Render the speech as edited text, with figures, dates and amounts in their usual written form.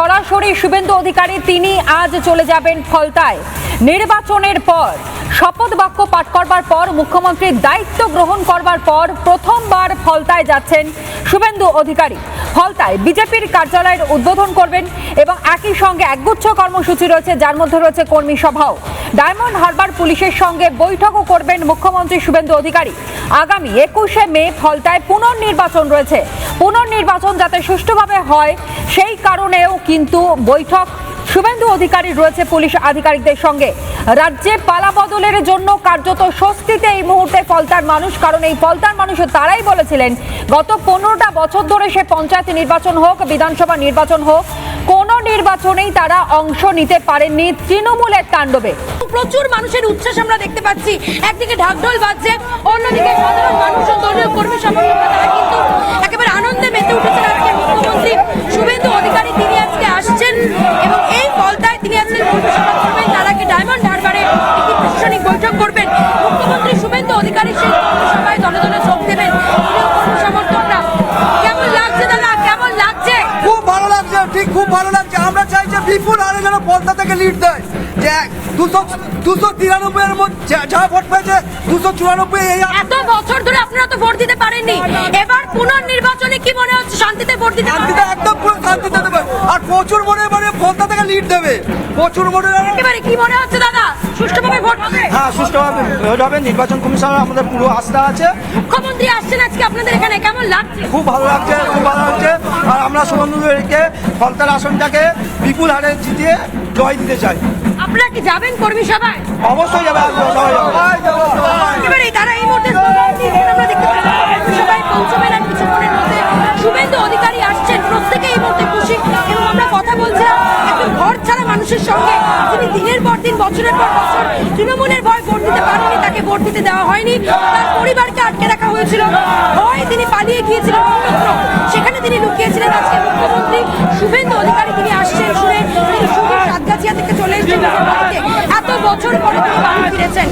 সরাসরি শুভেন্দু অধিকারী তিনি আজ চলে যাবেন ফলতায়। নির্বাচনের পর শপথ বাক্য পাঠ করবার পর মুখ্যমন্ত্রীর দায়িত্ব গ্রহণ করবার পর প্রথমবার ফলতায় যাচ্ছেন শুভেন্দু অধিকারী। ফলতায় বিজেপির কার্যালয়ের উদ্বোধন করবেন এবং একই সঙ্গে একগুচ্ছ কর্মসূচি রয়েছে, যার মধ্যে রয়েছে কর্মী সভাও। ডায়মন্ড হারবার পুলিশের সঙ্গে বৈঠকও করবেন মুখ্যমন্ত্রী শুভেন্দু অধিকারী। আগামী 21শে মে ফলতায় পুনর্নির্বাচন রয়েছে। পুনর্নির্বাচন যাতে সুষ্ঠুভাবে হয় সেই কারণেও কিন্তু বৈঠক শুভেন্দু অধিকারী রয়েছে পুলিশ আধিকারিকদের সঙ্গে। রাজ্যে পালা বদলের জন্য কার্যত স্বস্তিতে এই মুহূর্তে ফলতার মানুষ, কারণ এই ফলতার মানুষও তারাই বলেছিলেন গত 15টা বছর ধরে সে পঞ্চায়েত নির্বাচন হোক, বিধানসভা নির্বাচন হোক, কোনো নির্বাচনেই তারা অংশ নিতে পারেননি তৃণমূলের তাণ্ডবে। প্রচুর মানুষের উচ্ছ্বাস আমরা দেখতে পাচ্ছি, একদিকে ঢাকঢোল বাজছে, অন্যদিকে সাধারণ মানুষ ও দলীয় কর্মী সমর্থকরা তারা কিন্তু একেবারে আনন্দে মেতে উঠেছেন। আজকে মুখ্যমন্ত্রী শুভেন্দু অধিকারী তিনি আজকে আসছেন এবং এই ফলতায় তিনি আজকে কর্মী সভা করবেন, তার আগে ডায়মন্ড হারবারে একটি প্রশাসনিক বৈঠক করবেন। মুখ্যমন্ত্রী শুভেন্দু অধিকারী সেই কর্মী সভায় দলে দলে যোগ দেবেন। দলীয় কর্মী সমর্থকরা কেমন লাগছে দাদা, কেমন লাগছে? খুব ভালো লাগছে, ঠিক খুব ভালো লাগছে। আমরা চাই যে বিপুল হারে যেন ফলতা থেকে লিড দেয়, যে 293 এর মধ্যে যা ভোট পেয়েছে 294। এত বছর ধরে আপনারা তো ভোট দিতে পারেননি, এবার পুনর্নির্বাচনে কি মনে হচ্ছে শান্তিতে ভোট দিতে পারবেন? একদম পুরো শান্তিতে দেবে আর প্রচুর ভোটে ফলতা থেকে লিড দেবে, প্রচুর ভোটে। একেবারে কি মনে হচ্ছে দাদা, সুষ্ঠুভাবে ভোট হবে? হ্যাঁ, সুষ্ঠুভাবে ভোট হবে। নির্বাচন কমিশনের আমাদের পুরো আস্থা আছে। মুখ্যমন্ত্রী আসছেন আজকে আপনাদের এখানে, কেমন লাগছে? খুব ভালো লাগছে, খুব ভালো লাগছে। আর আমরা শুভেন্দুকে ফলতার আসনটাকে বিপুল হারে জিতিয়ে জয় দিতে চাই। আপনারা কি যাবেন কর্মী সভায়? অবশ্যই যাবে, সবাই যাবে। একেবারে তারা এই মুহূর্তে স্লোগান দিচ্ছেন, আমরা দেখতে পাচ্ছি কর্মী সভায় পৌঁছবেন আর কিছুক্ষণের মধ্যে শুভেন্দু অধিকারী আসছেন। প্রত্যেকে এই মুহূর্তে খুশি এবং আমরা কথা বলছিলাম একজন ঘর ছাড়া মানুষের সঙ্গে, যিনি দিনের পর দিন বছরের পর বছর তৃণমূলের ভয় ভোট দিতে পারেনি, তাকে ভোট দিতে দেওয়া হয়নি, তার পরিবারকে আটকে রাখা হয়েছিল, ভয় তিনি পালিয়ে গিয়েছিলেন অন্যত্র, সেখানে তিনি লুকিয়েছিলেন। আজকে মুখ্যমন্ত্রী শুভেন্দু অধিকারী তিনি আসছেন, শুনে তিনি সুখী সাতগাছিয়া থেকে চলে এসেছেন নিজের বাড়িতে। এত বছর পরে তিনি বাড়ি ফিরেছেন।